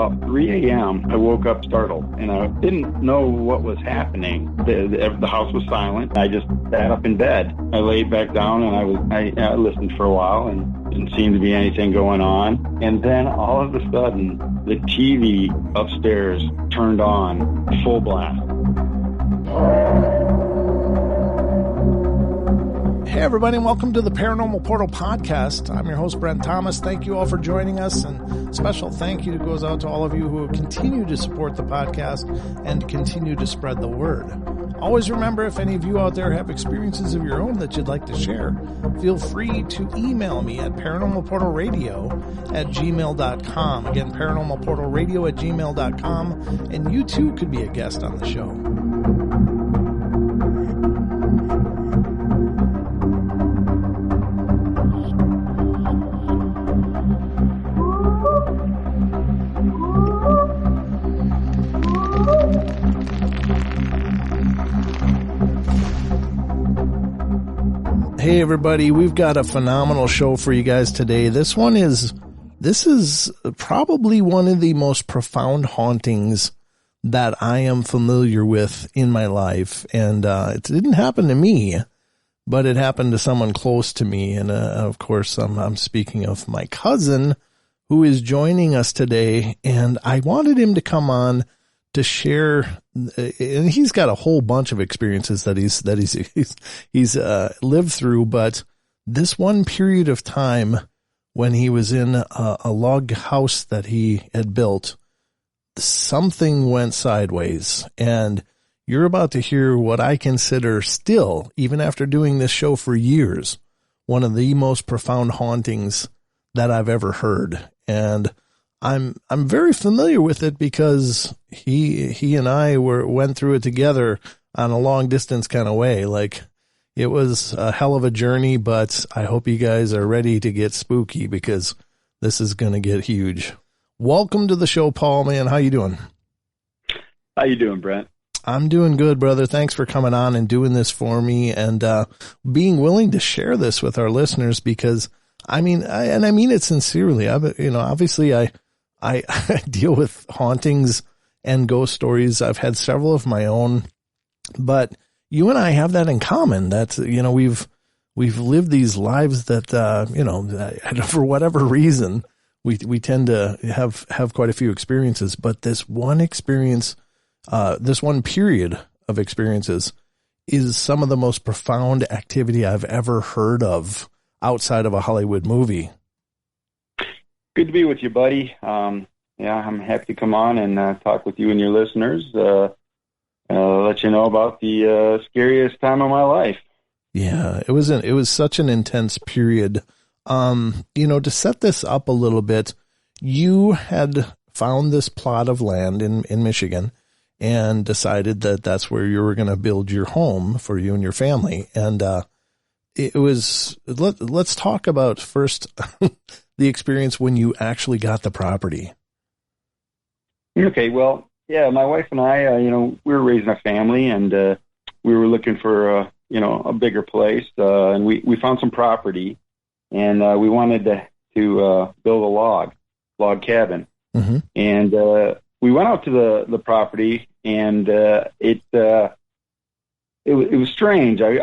about 3 a.m., I woke up startled, and I didn't know what was happening. The house was silent. I just sat up in bed. I laid back down, and I listened for a while, and didn't seem to be anything going on. And then all of a sudden, the TV upstairs turned on full blast. Hey everybody, and welcome to the Paranormal Portal Podcast. I'm your host, Brent Thomas. Thank you all for joining us, and special thank you goes out to all of you who continue to support the podcast and continue to spread the word. Always remember, if any of you out there have experiences of your own that you'd like to share, feel free to email me at paranormalportalradio@gmail.com. Again, paranormalportalradio@gmail.com, and you too could be a guest on the show. Hey everybody, we've got a phenomenal show for you guys today. This is probably one of the most profound hauntings that I am familiar with in my life. And it didn't happen to me, but it happened to someone close to me. And of course, I'm speaking of my cousin who is joining us today. And I wanted him to come on to share, and he's got a whole bunch of experiences that he's lived through, but this one period of time when he was in a log house that he had built, something went sideways, and you're about to hear what I consider still, even after doing this show for years, one of the most profound hauntings that I've ever heard. And I'm very familiar with it because he and I went through it together on a long distance kind of way. Like, it was a hell of a journey, but I hope you guys are ready to get spooky because this is going to get huge. Welcome to the show, Paul, man. How you doing? How you doing, Brent? I'm doing good, brother. Thanks for coming on and doing this for me and being willing to share this with our listeners because I mean it sincerely. Obviously I deal with hauntings and ghost stories. I've had several of my own, but you and I have that in common. That, we've lived these lives that, for whatever reason, we tend to have quite a few experiences, but this one experience, this one period of experiences is some of the most profound activity I've ever heard of outside of a Hollywood movie. Good to be with you, buddy. I'm happy to come on and talk with you and your listeners. Let you know about the scariest time of my life. Yeah, it was such an intense period. To set this up a little bit, you had found this plot of land in Michigan and decided that that's where you were going to build your home for you and your family. And let's talk about first the experience when you actually got the property. Okay, well, yeah, my wife and I, we were raising a family, and we were looking for a bigger place, and we found some property, and we wanted to build a log cabin, mm-hmm. and we went out to the property, and it was strange. I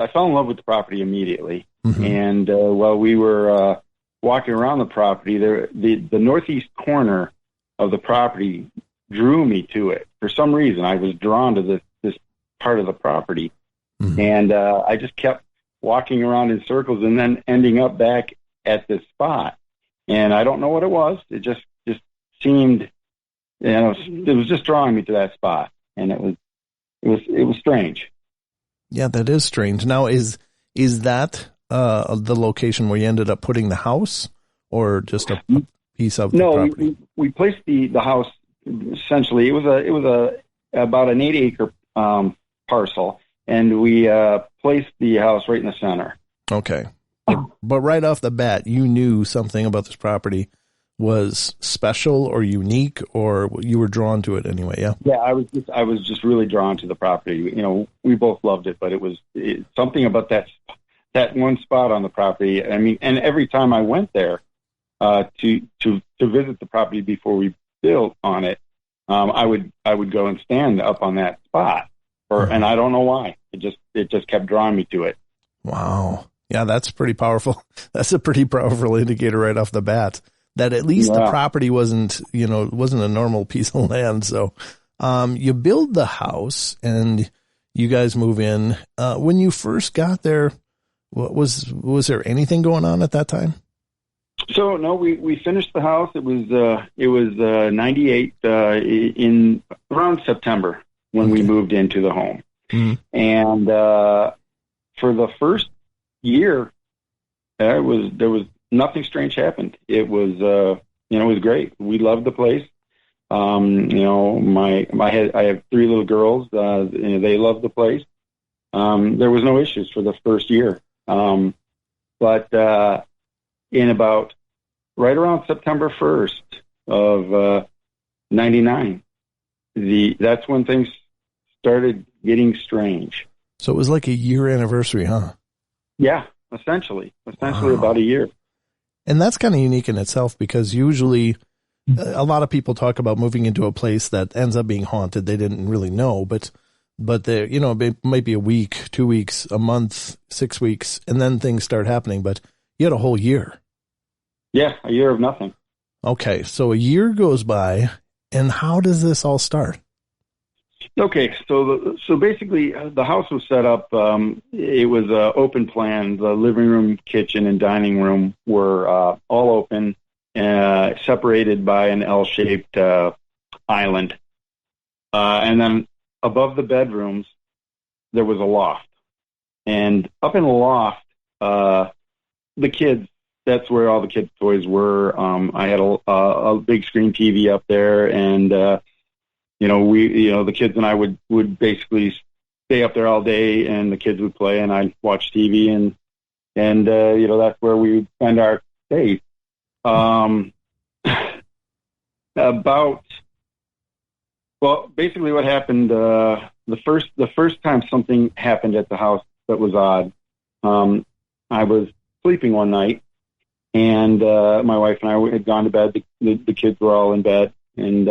fell in love with the property immediately, mm-hmm. and while we were walking around the property, the northeast corner of the property drew me to it. For some reason, I was drawn to this part of the property, mm-hmm. and I just kept walking around in circles and then ending up back at this spot. And I don't know what it was. It just seemed, it was just drawing me to that spot, and it was strange. Yeah, that is strange. Now, is that the location where you ended up putting the house, or just a piece of the property? No, we placed the house. Essentially, it was about an 8-acre parcel, and we placed the house right in the center. Okay, but right off the bat, you knew something about this property was special or unique, or you were drawn to it anyway. Yeah. Yeah, I was just really drawn to the property. We both loved it, but it was something about that one spot on the property. I mean, and every time I went there to visit the property before we still on it, I would go and stand up on that spot, and I don't know why. It just kept drawing me to it. Wow. Yeah, that's pretty powerful. That's a pretty powerful indicator right off the bat that at least the property wasn't a normal piece of land. So, you build the house and you guys move in. When you first got there, was there anything going on at that time? So no, we finished the house. It was 98 in around September when we moved into the home. Mm-hmm. And for the first year, there was nothing strange happened. It was it was great. We loved the place. I have 3 little girls. They loved the place. There was no issues for the first year. But in about right around September 1st of 99, that's when things started getting strange. So it was like a year anniversary, huh? Yeah, essentially about a year. And that's kind of unique in itself because usually a lot of people talk about moving into a place that ends up being haunted. They didn't really know, but there, it might be a week, 2 weeks, a month, 6 weeks, and then things start happening. But you had a whole year. Yeah, a year of nothing. Okay, so a year goes by, and how does this all start? Okay, so basically the house was set up. It was open plan. The living room, kitchen, and dining room were all open, separated by an L-shaped island. And then above the bedrooms, there was a loft. And up in the loft, the kids, that's where all the kids' toys were. I had a big screen TV up there, and the kids and I would basically stay up there all day, and the kids would play, and I'd watch TV, and that's where we would spend our days. Basically what happened, the first time something happened at the house that was odd, I was sleeping one night, and my wife and I had gone to bed. The kids were all in bed, and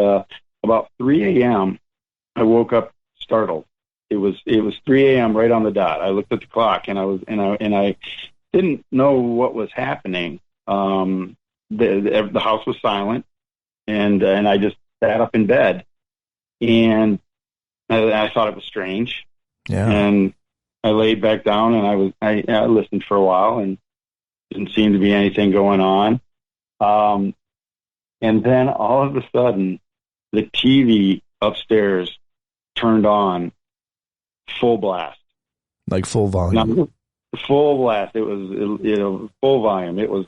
about 3 a.m., I woke up startled. It was 3 a.m. right on the dot. I looked at the clock, and I didn't know what was happening. The house was silent, and I just sat up in bed, and I thought it was strange. Yeah. And I laid back down, and I listened for a while, and didn't seem to be anything going on. And then all of a sudden, the TV upstairs turned on full blast. Like full volume? Now, full blast. It was, full volume. It was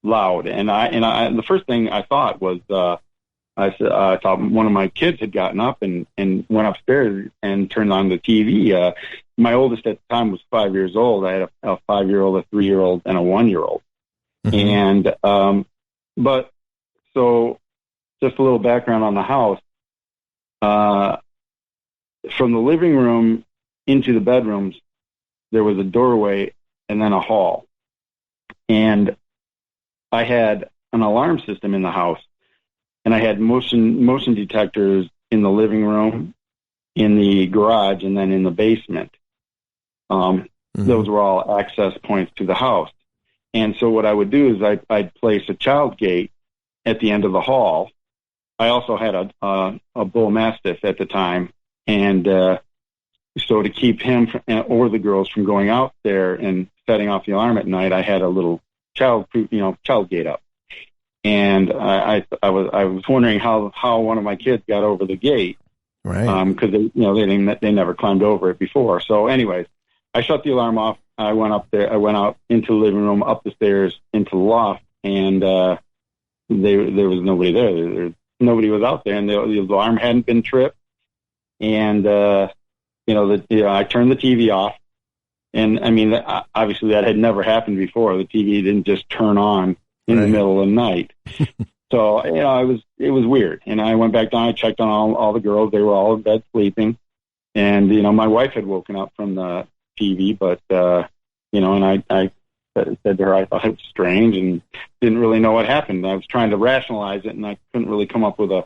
loud. And the first thing I thought was, I thought one of my kids had gotten up and went upstairs and turned on the TV. My oldest at the time was 5 years old. I had a 5-year-old, a 3-year-old, and a 1-year-old. Mm-hmm. And, so just a little background on the house. From the living room into the bedrooms, there was a doorway and then a hall. And I had an alarm system in the house, and I had motion detectors in the living room, in the garage, and then in the basement. Those were all access points to the house. And so what I would do is I'd place a child gate at the end of the hall. I also had a bull mastiff at the time, and so to keep him or the girls from going out there and setting off the alarm at night, I had a little child gate up. And I was wondering how one of my kids got over the gate, right? Because they never climbed over it before. So, anyways, I shut the alarm off. I went up there. I went out into the living room, up the stairs, into the loft, and there was nobody there. Nobody was out there, and the alarm hadn't been tripped. And I turned the TV off, and I mean, obviously that had never happened before. The TV didn't just turn on in the middle of the night. So, it was weird. And I went back down, I checked on all the girls. They were all in bed sleeping. And, my wife had woken up from the TV, but, and I said to her, I thought it was strange and didn't really know what happened. I was trying to rationalize it, and I couldn't really come up with a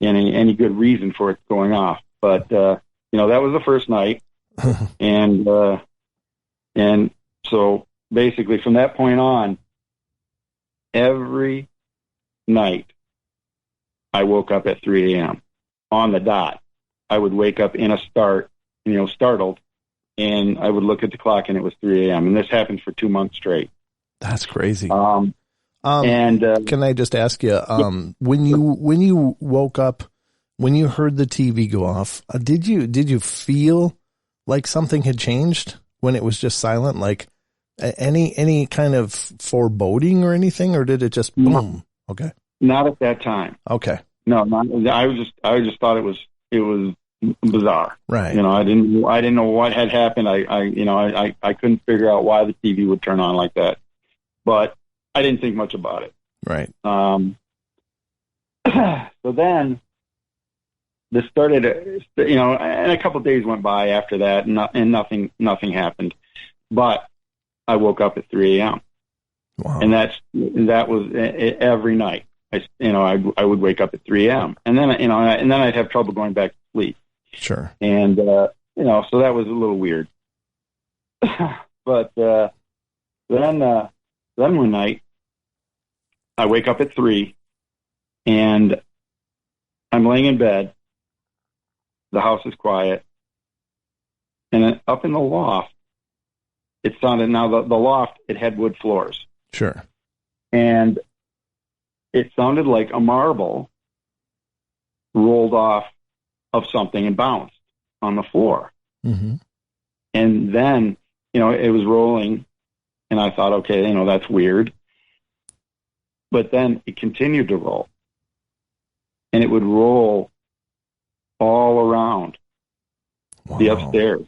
any good reason for it going off. But, that was the first night. And so basically from that point on, every night I woke up at 3 a.m. on the dot. I would wake up in a startled, and I would look at the clock and it was 3 a.m. And this happened for 2 months straight. That's crazy. And can I just ask you, when you woke up, when you heard the TV go off, did you feel like something had changed when it was just silent? Like any kind of foreboding or anything, or did it just boom? Okay. Not at that time. Okay. No, I just thought it was bizarre. Right. I didn't know what had happened. I couldn't figure out why the TV would turn on like that, but I didn't think much about it. Right. So then this started, and a couple of days went by after that, and nothing happened. But I woke up at 3 a.m. Wow. And that was every night. I would wake up at 3 a.m. and then I'd have trouble going back to sleep. Sure. And so that was a little weird. But then one night I wake up at 3 and I'm laying in bed. The house is quiet, and then up in the loft, it sounded. Now the loft, it had wood floors. Sure. And it sounded like a marble rolled off of something and bounced on the floor. Mm-hmm. And then, it was rolling, and I thought, okay, that's weird. But then it continued to roll, and it would roll all around the upstairs.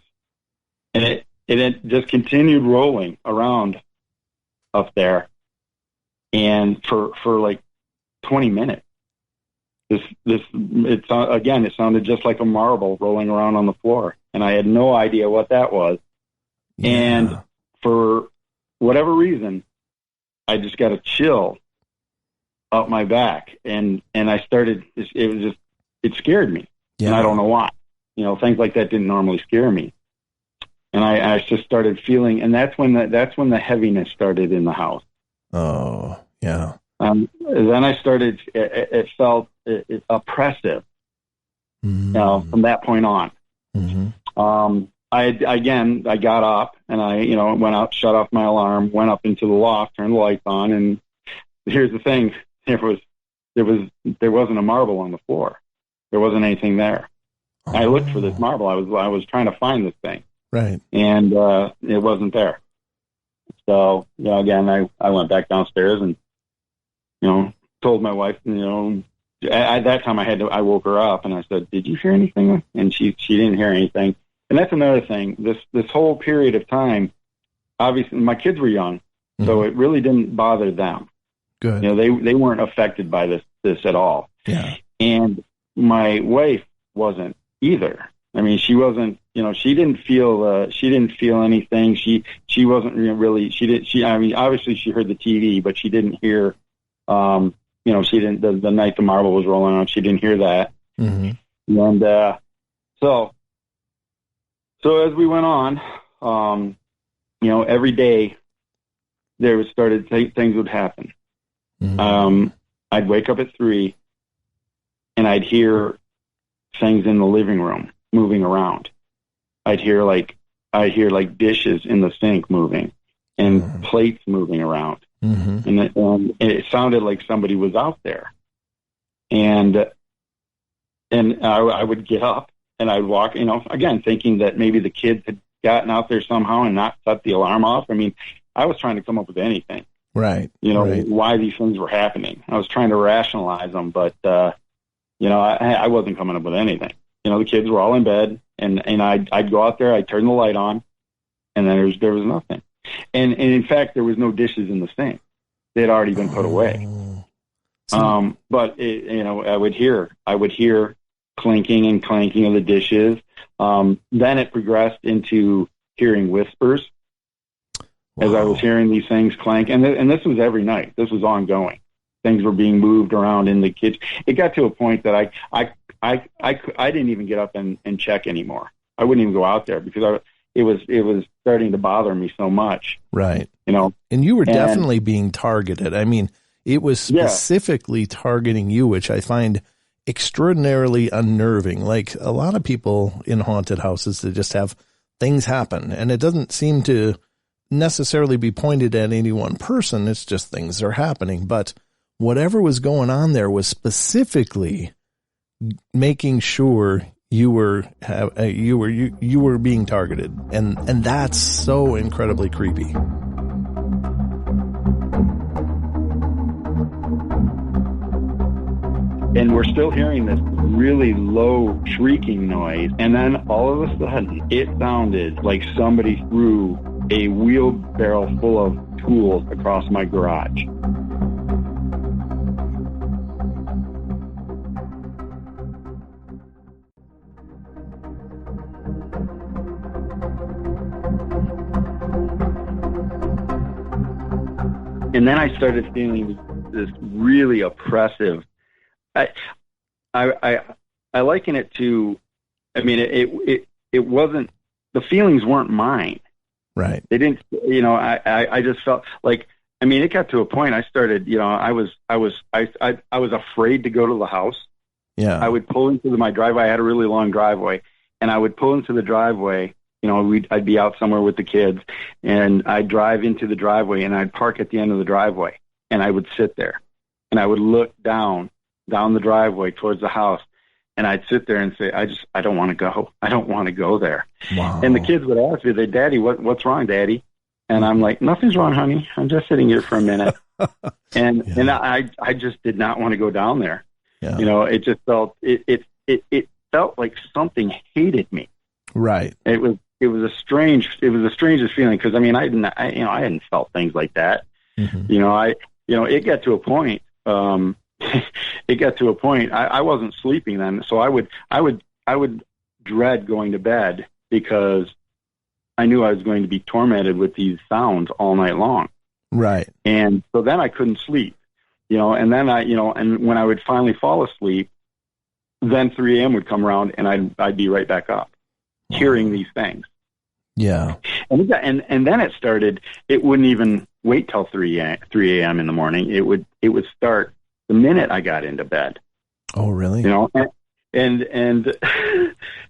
And it just continued rolling around up there. And for like 20 minutes, it sounded just like a marble rolling around on the floor. And I had no idea what that was. Yeah. And for whatever reason, I just got a chill up my back. And I started, it scared me. Yeah. And I don't know why. Things like that didn't normally scare me. And I just started feeling, and that's when the heaviness started in the house. Oh, yeah. Then I started, it felt oppressive, from that point on. Mm-hmm. I got up and I went out, shut off my alarm, went up into the loft, turned the lights on. And here's the thing. There wasn't a marble on the floor. There wasn't anything there. Oh. I looked for this marble. I was trying to find this thing. Right. And it wasn't there. So, again, I went back downstairs and, told my wife, at that time I woke her up and I said, "Did you hear anything?" And she didn't hear anything. And that's another thing. This whole period of time, obviously my kids were young, mm-hmm. so it really didn't bother them. Good. They weren't affected by this at all. Yeah. And my wife wasn't either. I mean, she wasn't, she didn't feel anything. She wasn't really, obviously she heard the TV, but she didn't hear, she didn't, the night the marble was rolling on, she didn't hear that. Mm-hmm. And, so as we went on, every day things would happen. Mm-hmm. I'd wake up at 3 and I'd hear things in the living room moving around. I'd hear dishes in the sink moving and mm-hmm. plates moving around. Mm-hmm. And it sounded like somebody was out there. And I would get up and I'd walk, again, thinking that maybe the kids had gotten out there somehow and not set the alarm off. I mean, I was trying to come up with anything. Right. Right. Why these things were happening. I was trying to rationalize them, but, I wasn't coming up with anything. The kids were all in bed and I'd go out there, I'd turn the light on, and then there was nothing. And in fact, there was no dishes in the sink. They had already been put away. But I would hear clinking and clanking of the dishes. Then it progressed into hearing whispers. Wow. As I was hearing these things clank, and this was every night. This was ongoing. things were being moved around in the kitchen. It got to a point that I didn't even get up and check anymore. I wouldn't even go out there because it was starting to bother me so much. Right. You know, and you were definitely being targeted. I mean, it was specifically targeting you, which I find extraordinarily unnerving. Like a lot of people in haunted houses that just have things happen, and it doesn't seem to necessarily be pointed at any one person. It's just things are happening. But whatever was going on there was specifically making sure you were being targeted, and that's so incredibly creepy. And we're still hearing this really low shrieking noise. And then all of a sudden, it sounded like somebody threw a wheelbarrow full of tools across my garage. And then I started feeling this really oppressive. I liken it to, I mean, it wasn't, the feelings weren't mine. Right. They didn't, you know, I just felt like, I mean, it got to a point I started, you know, I was afraid to go to the house. Yeah. I would pull into my driveway. I had a really long driveway, and I would pull into the driveway. You know, I'd be out somewhere with the kids, and I'd drive into the driveway, and I'd park at the end of the driveway, and I would sit there, and I would look down the driveway towards the house, and I'd sit there and say, I don't want to go. I don't want to go there. Wow. And the kids would ask me, Daddy, what's wrong, Daddy? And I'm like, nothing's wrong, honey. I'm just sitting here for a minute. And I just did not want to go down there. Yeah. You know, it just felt, it felt like something hated me. Right. It was the strangest feeling. Cause I mean, I hadn't felt things like that. Mm-hmm. It got to a point, I wasn't sleeping then. So I would dread going to bed because I knew I was going to be tormented with these sounds all night long. Right. And so then I couldn't sleep, and then and when I would finally fall asleep, then 3 a.m. would come around and I'd be right back up hearing these things. Yeah. And then it started, it wouldn't even wait till 3 a.m. in the morning. It would start the minute I got into bed. Oh, really? And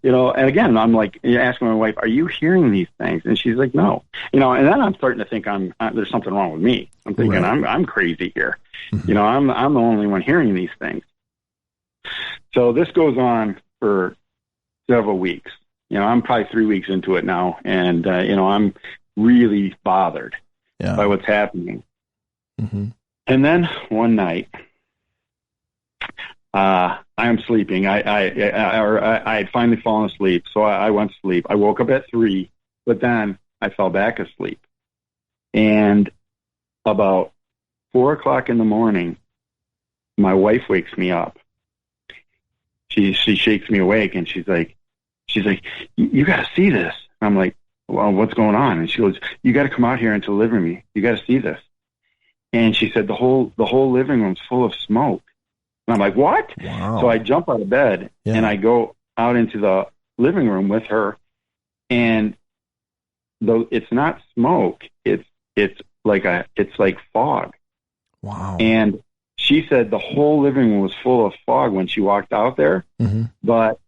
again, I'm like asking my wife, are you hearing these things? And she's like, no, and then I'm starting to think there's something wrong with me. I'm thinking I'm crazy here. Mm-hmm. I'm the only one hearing these things. So this goes on for several weeks. I'm probably 3 weeks into it now, and I'm really bothered by what's happening. Mm-hmm. And then one night, I am sleeping. I had finally fallen asleep, so I went to sleep. I woke up at 3, but then I fell back asleep. And about 4 o'clock in the morning, my wife wakes me up. She shakes me awake, and she's like, you got to see this. I'm like, well, what's going on? And she goes, you got to come out here into the living room. You got to see this. And she said, the whole living room's full of smoke. And I'm like, what? Wow. So I jump out of bed and I go out into the living room with her. And though it's not smoke, it's like fog. Wow. And she said the whole living room was full of fog when she walked out there. Mm-hmm. But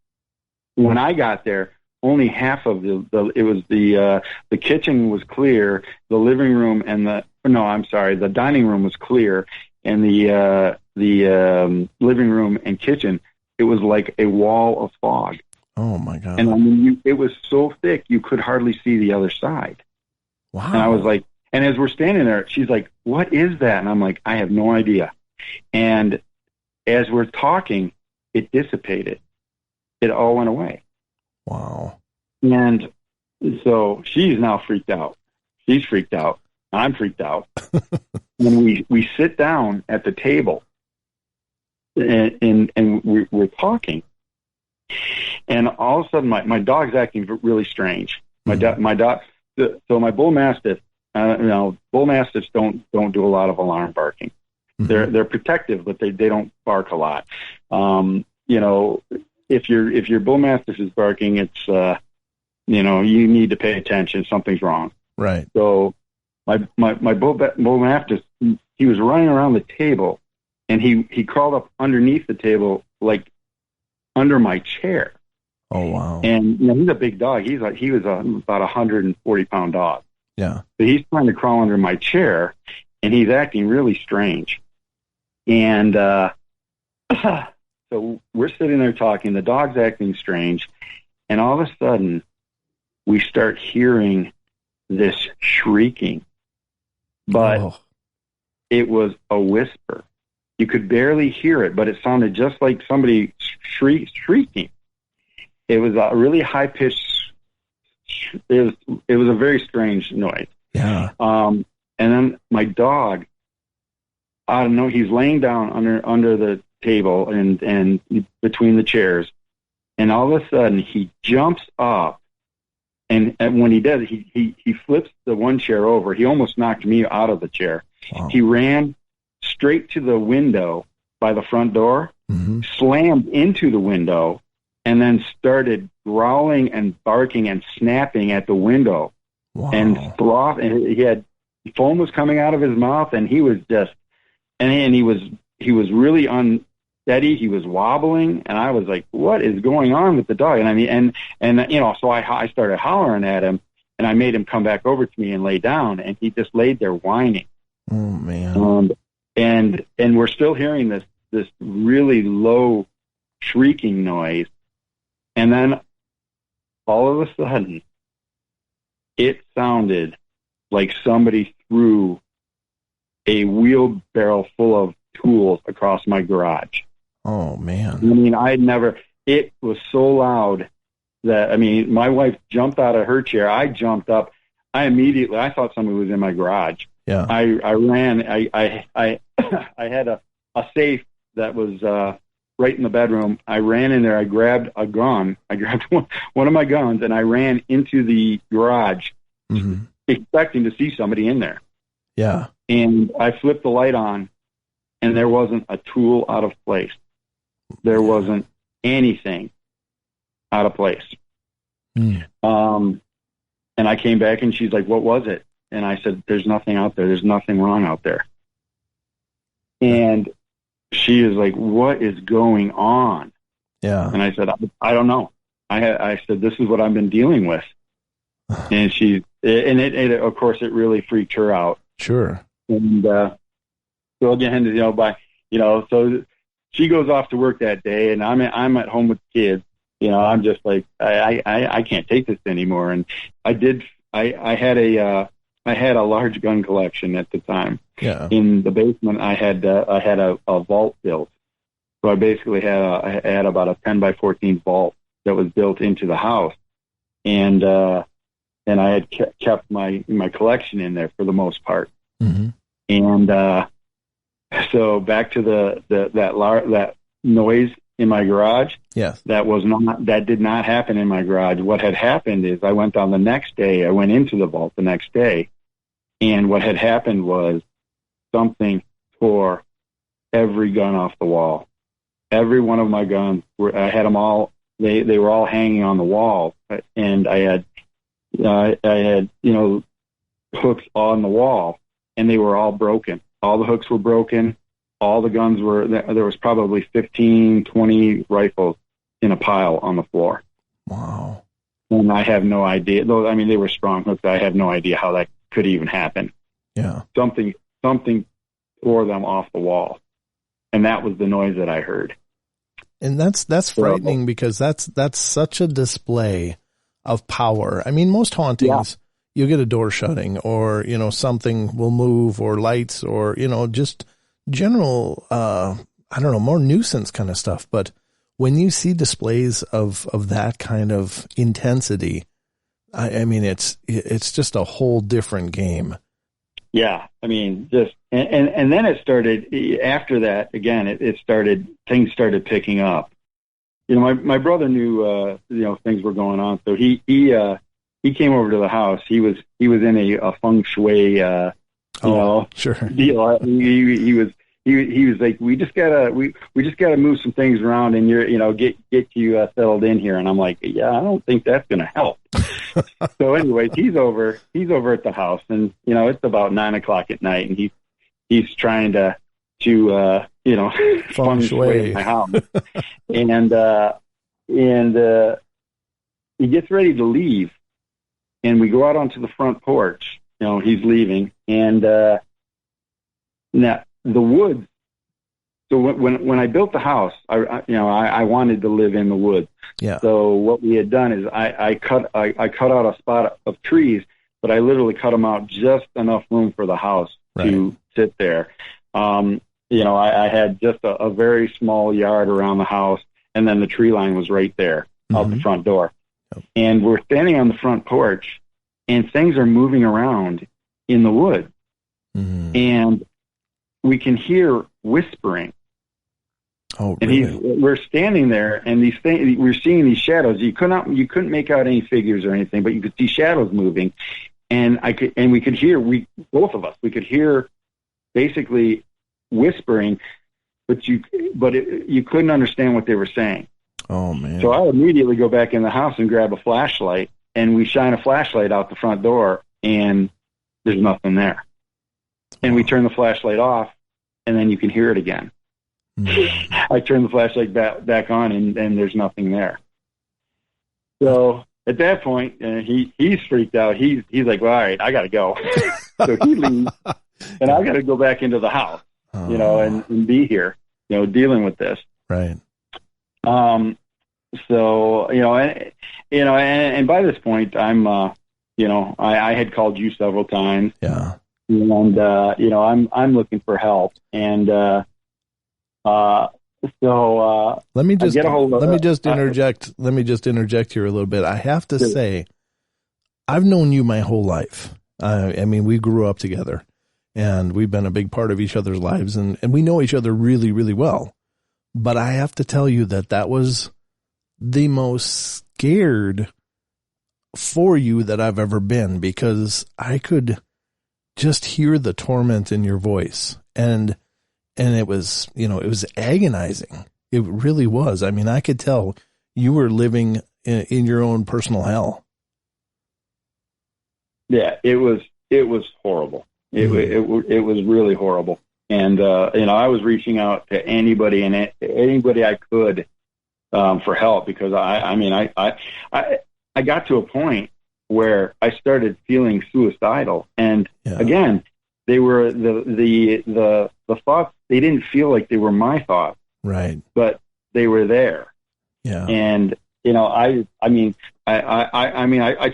when I got there, only half of the kitchen was clear, the living room and the dining room was clear, and the living room and kitchen, it was like a wall of fog. Oh my God. And I mean, it was so thick you could hardly see the other side. Wow. And I was like, and as we're standing there, she's like, what is that? And I'm like, I have no idea. And as we're talking, it dissipated. It all went away. Wow. And so she's now freaked out. She's freaked out. I'm freaked out. When we sit down at the table and we're talking, and all of a sudden my dog's acting really strange. My dog. So my bull mastiff, bull mastiffs don't do a lot of alarm barking. They're protective, but they don't bark a lot. If your bull mastiff is barking, it's you need to pay attention. Something's wrong. Right. So my bull mastiff, he was running around the table, and he crawled up underneath the table, like under my chair. Oh wow! And he's a big dog. He was about 140-pound dog. Yeah. So he's trying to crawl under my chair, and he's acting really strange. And so we're sitting there talking. The dog's acting strange, and all of a sudden, we start hearing this shrieking, but it was a whisper. You could barely hear it, but it sounded just like somebody shrieking. It was a really high pitched. It was a very strange noise. Yeah. And then my dog, I don't know, he's laying down under the table and between the chairs, and all of a sudden he jumps up, and when he does, he flips the one chair over. He almost knocked me out of the chair. Wow. He ran straight to the window by the front door, slammed into the window, and then started growling and barking and snapping at the window. Wow. And he had foam was coming out of his mouth, and he was just, and he was really unsteady. He was wobbling, and I was like, "What is going on with the dog?" And I mean, so I started hollering at him, and I made him come back over to me and lay down, and he just laid there whining. Oh man! And we're still hearing this really low shrieking noise. And then all of a sudden, it sounded like somebody threw a wheelbarrow full of tools across my garage. Oh, man. I mean, it was so loud that, my wife jumped out of her chair. I jumped up. I thought somebody was in my garage. Yeah. I ran. I had a safe that was right in the bedroom. I ran in there. I grabbed a gun. I grabbed one of my guns, and I ran into the garage, expecting to see somebody in there. Yeah. And I flipped the light on, and there wasn't a tool out of place. There wasn't anything out of place. And I came back, and she's like, "What was it?" And I said, "There's nothing out there. There's nothing wrong out there." And she is like, "What is going on?" Yeah. And I said, I don't know. I said, "This is what I've been dealing with." And of course, it really freaked her out. Sure. And so again, so she goes off to work that day, and I'm at home with the kids. I'm just like, I can't take this anymore. And I had a large gun collection at the time. Yeah. In the basement, I had a vault built. So I basically had about a 10 by 14 vault that was built into the house, and I had kept my collection in there for the most part. And so back to that noise in my garage. Yes. That did not happen in my garage. What had happened is I went into the vault the next day, and what had happened was something tore every gun off the wall. Every one of my guns I had them all. They were all hanging on the wall, and I had hooks on the wall, and they were all broken. All the hooks were broken. All the guns there was probably 15, 20 rifles in a pile on the floor. Wow. And I have no idea. Though, they were strong hooks. I have no idea how that could even happen. Yeah. Something tore them off the wall. And that was the noise that I heard. And that's frightening, because that's such a display of power. Most hauntings, you get a door shutting, or, something will move, or lights, or, just general, more nuisance kind of stuff. But when you see displays of that kind of intensity, it's just a whole different game. Yeah. Just, and then it started after that again, things started picking up. My brother knew, things were going on. So he came over to the house. He was in a feng shui, sure. deal. he was like, we just gotta move some things around and get you settled in here. And I'm like, yeah, I don't think that's gonna help. So anyways, he's over at the house, and it's about 9:00 at night, and he's trying to feng shui my house, and he gets ready to leave, and we go out onto the front porch. He's leaving, and now the woods. So when I built the house, I wanted to live in the woods. Yeah. So what we had done is I cut out a spot of trees, but I literally cut them out just enough room for the house to sit there. I had just a very small yard around the house, and then the tree line was right there out the front door. Yep. And we're standing on the front porch, and things are moving around in the woods, and we can hear whispering. Oh, really? And we're standing there, and these things, we're seeing these shadows. You couldn't make out any figures or anything, but you could see shadows moving, and we could hear, both of us, we could hear basically whispering, but you couldn't understand what they were saying. Oh man! So I immediately go back in the house and grab a flashlight, and we shine a flashlight out the front door, and there's nothing there. And we turn the flashlight off, and then you can hear it again. I turn the flashlight back on, and there's nothing there. So at that point, he's freaked out. He's like, well, all right, I got to go. So he leaves, and I got to go back into the house, and be here, dealing with this. Right. So, and by this point, I'm, I had called you several times. Yeah. And, I'm looking for help. And, let me just interject. Let me just interject here a little bit. I have to say, I've known you my whole life. I mean, we grew up together, and we've been a big part of each other's lives, and we know each other really, really well. But I have to tell you that was the most scared for you that I've ever been, because I could just hear the torment in your voice, and it was, it was agonizing. It really was. I mean, I could tell you were living in your own personal hell. Yeah, it was horrible. It was really horrible. And, I was reaching out to anybody I could, for help, because I got to a point where I started feeling suicidal. And again, they were the thoughts, they didn't feel like they were my thoughts. Right. But they were there. Yeah. And, I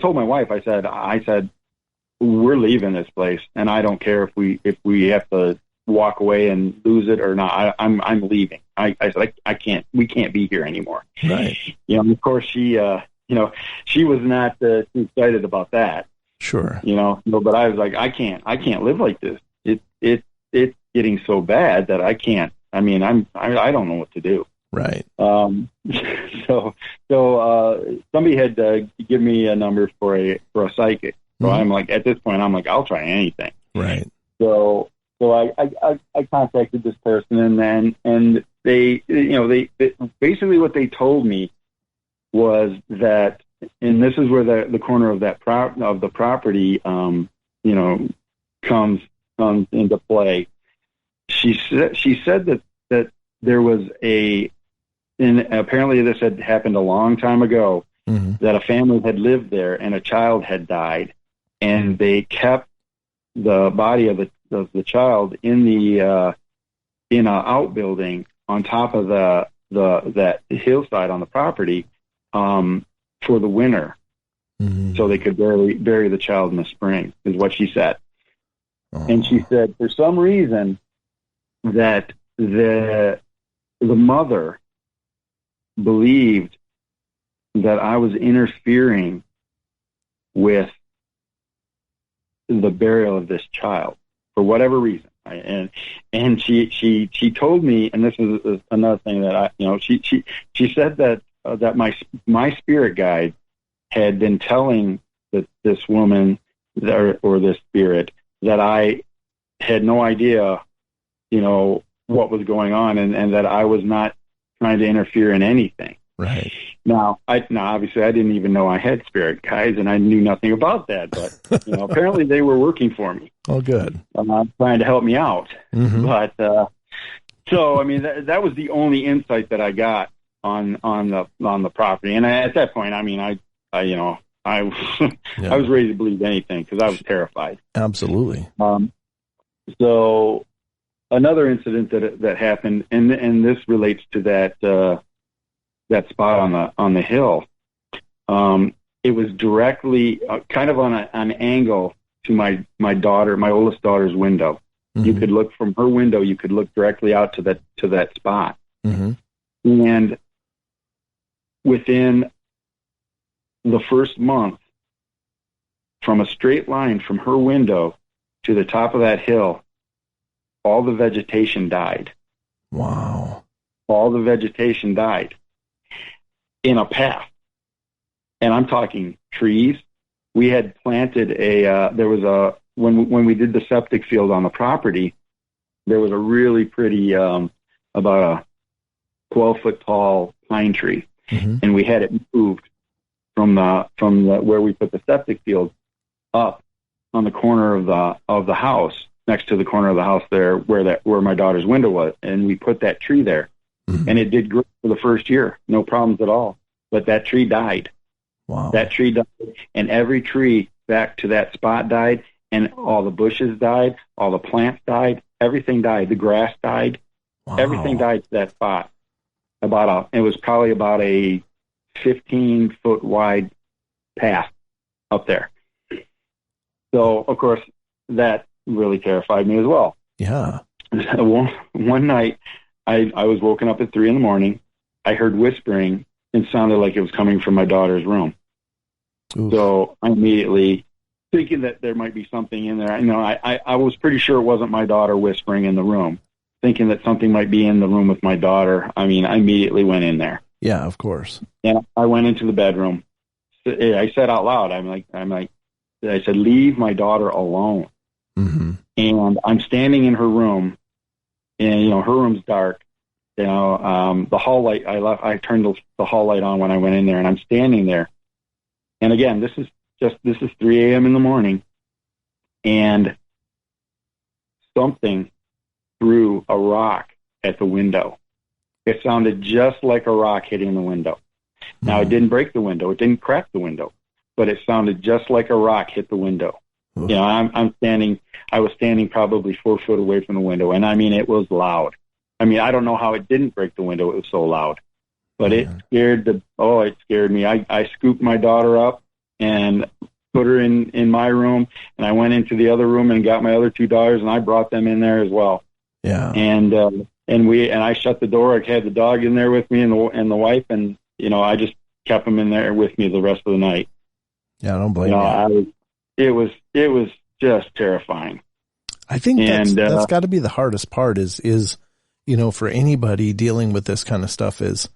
told my wife, I said, we're leaving this place, and I don't care if we have to walk away and lose it or not. I'm leaving. I said, we can't be here anymore. Right. Of course she was not too excited about that. Sure. But I was like, I can't live like this. It's getting so bad that I can't. I mean, I don't know what to do. Right. So somebody had given me a number for a psychic. So I'm like, at this point, I'm like, I'll try anything. Right. So I contacted this person, and they basically what they told me was that, and this is where the corner of the property, comes into play. She said that there was and apparently this had happened a long time ago, that a family had lived there and a child had died, and they kept the body of the child in an outbuilding on top of that hillside on the property, for the winter, so they could bury the child in the spring, is what she said. Oh. And she said, for some reason, that the mother believed that I was interfering with the burial of this child for whatever reason. And she told me, and this is another thing that she said that my spirit guide had been telling this woman or this spirit that I had no idea, what was going on, and that I was not trying to interfere in anything. Right. Now, obviously, I didn't even know I had spirit guides, and I knew nothing about that. But apparently, they were working for me. Oh, good. Trying to help me out. Mm-hmm. But so, I mean, that was the only insight that I got on the property. And at that point, I mean, I was ready to believe anything because I was terrified. Absolutely. So another incident that happened, and this relates to that spot on the hill. It was directly kind of on an angle to my daughter, my oldest daughter's window. Mm-hmm. You could look from her window. You could look directly out to that spot. Mm-hmm. And within the first month, from a straight line from her window to the top of that hill, all the vegetation died. Wow. All the vegetation died in a path. And I'm talking trees. We had planted when we did the septic field on the property, there was a really pretty, about a 12-foot tall pine tree. Mm-hmm. And we had it moved from where we put the septic field up on the corner of the house, next to the corner of the house there where my daughter's window was. And we put that tree there. Mm-hmm. And it did great for the first year. No problems at all. But that tree died. Wow. That tree died. And every tree back to that spot died. And all the bushes died. All the plants died. Everything died. The grass died. Wow. Everything died to that spot. It was probably about a 15-foot wide path up there. So, of course, that really terrified me as well. Yeah. One night, I was woken up at 3 a.m. I heard whispering and sounded like it was coming from my daughter's room. Oof. So I immediately, thinking that there might be something in there, I was pretty sure it wasn't my daughter whispering in the room. Thinking that something might be in the room with my daughter, I immediately went in there. Yeah, of course. And I went into the bedroom. I said out loud, I said, leave my daughter alone. Mm-hmm. And I'm standing in her room, and her room's dark. The hall light, I turned the hall light on when I went in there, and I'm standing there. And again, this is 3 a.m. in the morning, and something threw a rock at the window. It sounded just like a rock hitting the window. Mm-hmm. Now, it didn't break the window. It didn't crack the window, but it sounded just like a rock hit the window. Oof. I was standing probably 4 foot away from the window, and it was loud. I don't know how it didn't break the window. It was so loud, but it scared me. I scooped my daughter up and put her in my room, and I went into the other room and got my other 2 daughters, and I brought them in there as well. Yeah. And I shut the door. I had the dog in there with me and the wife, and I just kept them in there with me the rest of the night. Yeah, I don't blame you. It was just terrifying. I think that's got to be the hardest part is for anybody dealing with this kind of stuff is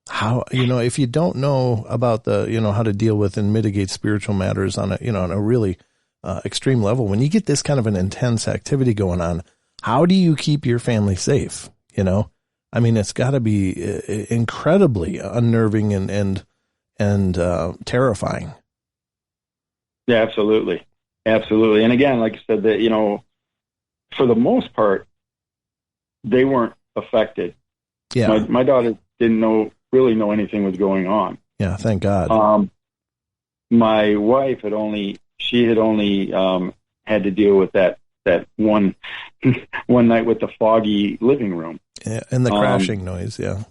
how, if you don't know about how to deal with and mitigate spiritual matters on a really extreme level, when you get this kind of an intense activity going on, how do you keep your family safe? It's got to be incredibly unnerving and terrifying. Yeah, absolutely. Absolutely. And again, like I said, that, for the most part, they weren't affected. Yeah. My daughter didn't really know anything was going on. Yeah. Thank God. My wife had only had to deal with that one night with the foggy living room. Yeah. And the crashing noise. Yeah.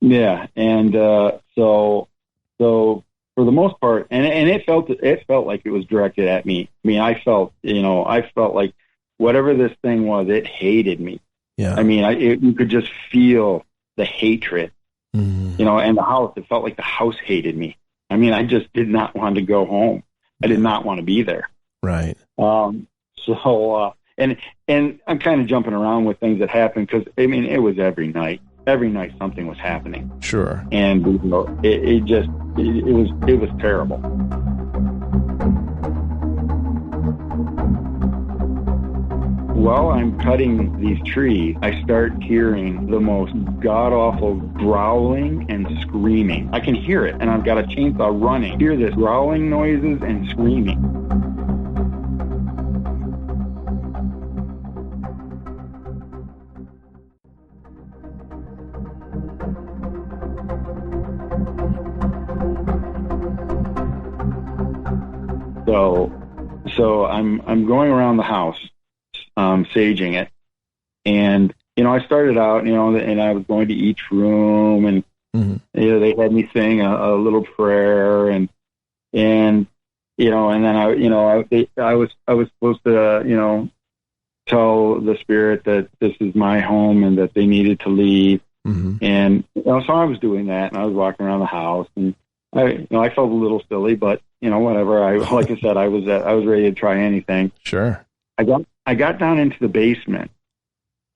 Yeah. And, so for the most part, and it felt like it was directed at me. I felt like whatever this thing was, it hated me. Yeah. You could just feel the hatred, and the house, it felt like the house hated me. I just did not want to go home. I did not want to be there. Right. And I'm kind of jumping around with things that happened because, it was every night. Every night something was happening. Sure. And it was terrible. while I'm cutting these trees, I start hearing the most god-awful growling and screaming. I can hear it, and I've got a chainsaw running. I hear this growling noises and screaming. So I'm going around the house, saging it, and I started out, and I was going to each room, and they had me sing a little prayer, and then I was supposed to tell the spirit that this is my home and that they needed to leave, and so I was doing that, and I was walking around the house, and I felt a little silly, but whatever. Like I said, I was ready to try anything. Sure. I got down into the basement,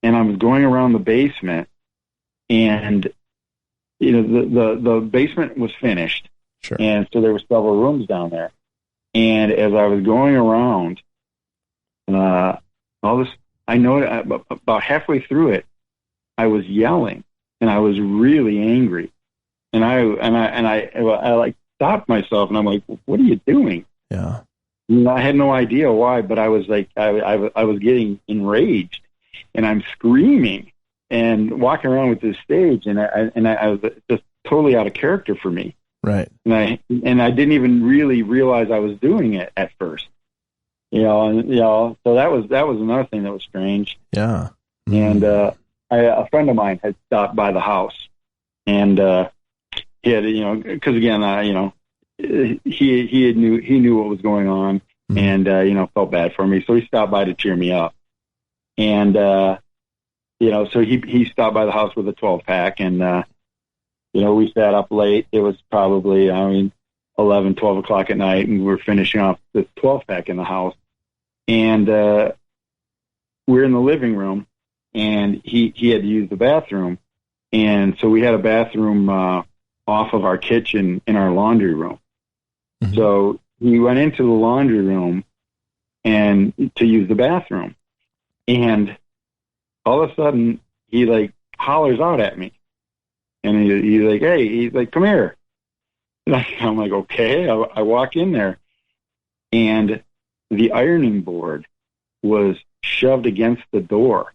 and I was going around the basement, and the basement was finished. Sure. And so there were several rooms down there. And as I was going around, I noticed about halfway through it, I was yelling, and I was really angry. And I like stopped myself, and I'm like, "What are you doing?" Yeah. I had no idea why, but I was like, I was getting enraged, and I'm screaming and walking around with this stage, and I was just totally out of character for me. Right. And I didn't even really realize I was doing it at first. So that was another thing that was strange. Yeah. And a friend of mine had stopped by the house, and he had, because again, he knew what was going on, and felt bad for me, so he stopped by to cheer me up, and so he stopped by the house with a 12-pack, and we sat up late. It was probably 11, 12 o'clock at night, and we were finishing off this 12-pack in the house, and we're in the living room, and he had to use the bathroom, and so we had a bathroom off of our kitchen in our laundry room. So he went into the laundry room and to use the bathroom, and all of a sudden he like hollers out at me, and he's like, "Hey," he's like, "Come here." And I'm like, "Okay." I walk in there, and the ironing board was shoved against the door,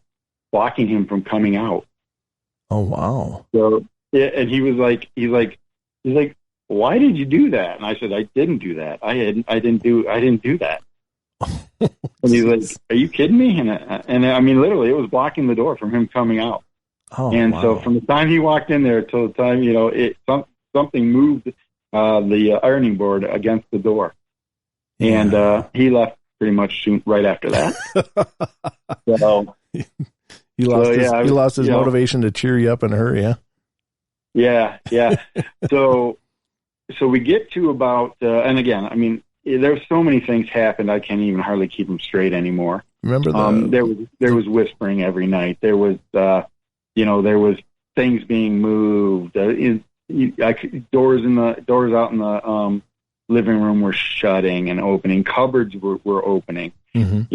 blocking him from coming out. Oh wow! So and he was like, he's like, "Why did you do that?" And I said, "I didn't do that. I didn't do that." And he's like, "Are you kidding me?" And I mean, literally, it was blocking the door from him coming out. Oh, and wow. So from the time he walked in there till the time, something moved the ironing board against the door, and he left pretty much right after that. So he lost his motivation to cheer you up in a hurry, huh? Yeah. So we get to about, and again, I mean, there's so many things happened, I can't even hardly keep them straight anymore. Remember there was whispering every night. There was, there was things being moved. Doors out in the living room were shutting and opening. Cupboards were opening. I'd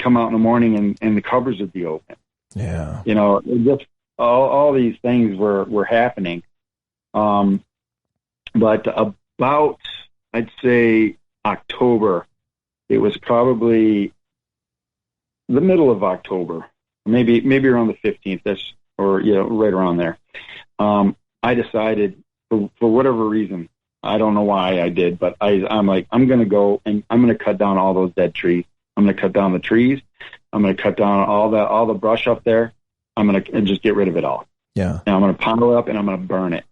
come out in the morning and the cupboards would be open. Yeah. Just all these things were happening. But about, I'd say October, it was probably the middle of October, maybe around the 15th, right around there. I decided for whatever reason, I don't know why I did, but I'm like, I'm going to go and I'm going to cut down all those dead trees. I'm going to cut down the trees. I'm going to cut down all the brush up there. I'm going to just get rid of it all. Yeah. And I'm going to pile it up and I'm going to burn it.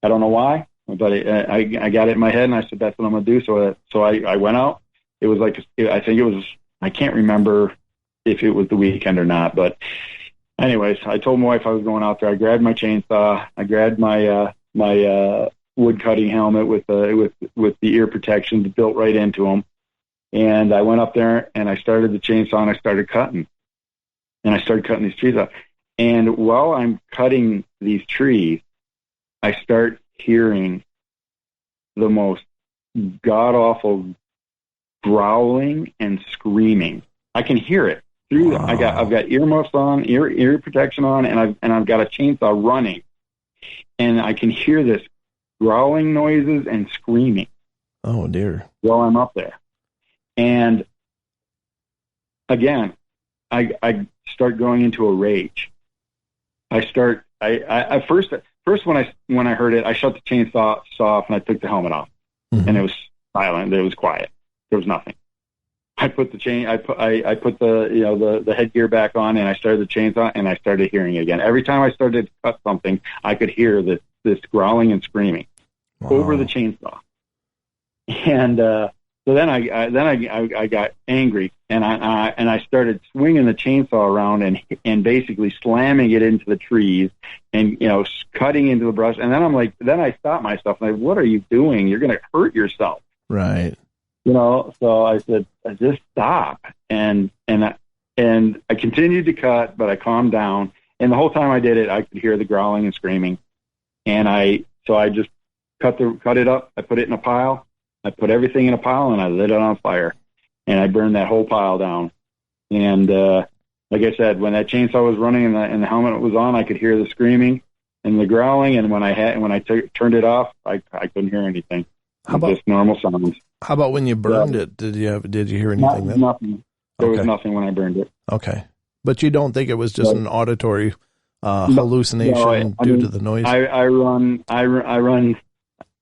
I don't know why, but I got it in my head, and I said, that's what I'm going to do. So I went out. It was like, I think it was, I can't remember if it was the weekend or not, but anyways, I told my wife I was going out there. I grabbed my chainsaw. I grabbed my wood cutting helmet with the ear protection built right into them. And I went up there and I started the chainsaw and I started cutting. And I started cutting these trees up. And while I'm cutting these trees, I start hearing the most god-awful growling and screaming. I can hear it through. Wow. I've got earmuffs on, ear protection on, and I've got a chainsaw running, and I can hear this growling noises and screaming. Oh dear. While I'm up there. And again, I start going into a rage. First when I heard it, I shut the chainsaw off and I took the helmet off, and it was silent. It was quiet. There was nothing. I put the the headgear back on, and I started the chainsaw, and I started hearing it again. Every time I started to cut something, I could hear this growling and screaming over the chainsaw. And so then I got angry, and I started swinging the chainsaw around and basically slamming it into the trees, and cutting into the brush. And then I stopped myself. And what are you doing? You're going to hurt yourself. Right. So I said, just stop. And I continued to cut, but I calmed down. And the whole time I did it, I could hear the growling and screaming. And I just cut it up. I put it in a pile. I put everything in a pile, and I lit it on fire, and I burned that whole pile down. And like I said, when that chainsaw was running and the helmet was on, I could hear the screaming and the growling. And when I turned it off, I couldn't hear anything. Just normal sounds. How about when you burned it? Did you hear anything then? Nothing. There was nothing when I burned it. Okay, but you don't think it was just an auditory hallucination due to the noise? I run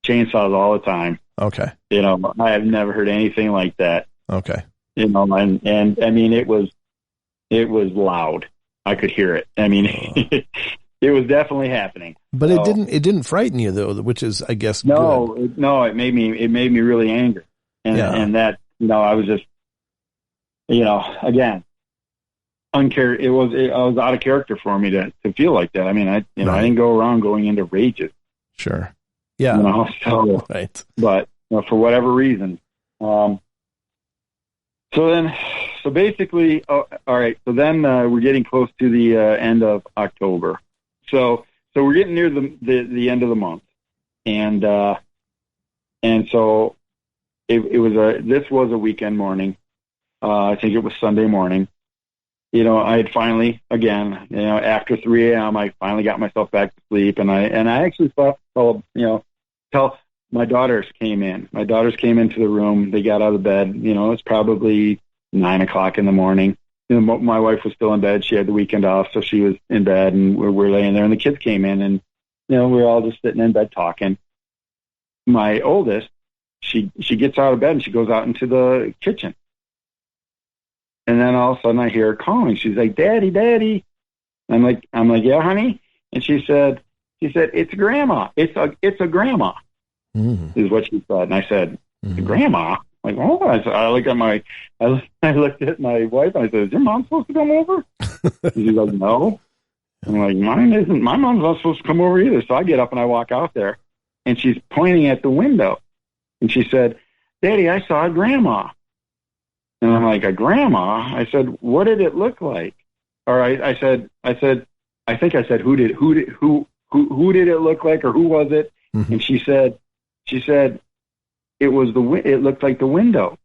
chainsaws all the time. Okay. I have never heard anything like that. Okay. And I mean, it was loud. I could hear it. I mean, it was definitely happening. But it didn't frighten you though, which is, I guess, good. It made me really angry. And that, I was just, again, I was out of character for me to feel like that. I mean, I didn't go around going into rages. Sure. Yeah. Right. But for whatever reason. So basically, all right. So then we're getting close to the end of October. So we're getting near the end of the month, and so this was a weekend morning. I think it was Sunday morning. I had finally, again, after 3 a.m., I finally got myself back to sleep, and I actually thought, till my daughters came in. My daughters came into the room. They got out of bed. It's probably 9 o'clock in the morning. My wife was still in bed. She had the weekend off, so she was in bed, and we're laying there. And the kids came in, and we were all just sitting in bed talking. My oldest, she gets out of bed and she goes out into the kitchen. And then all of a sudden I hear her calling. She's like, "Daddy, Daddy." I'm like, "Yeah, honey." And she said, "It's Grandma. It's a Grandma." Is what she said. And I said, "Grandma?" Like, oh, I looked at my wife and I said, "Is your mom supposed to come over?" And she's like, "No." I'm like, "Mine isn't. My mom's not supposed to come over either." So I get up and I walk out there, and she's pointing at the window, and she said, "Daddy, I saw a Grandma." And I'm like, "A Grandma?" I said, "What did it look like?" Or I said, I think I said, who did it look like, or who was it? And she said, it looked like the window.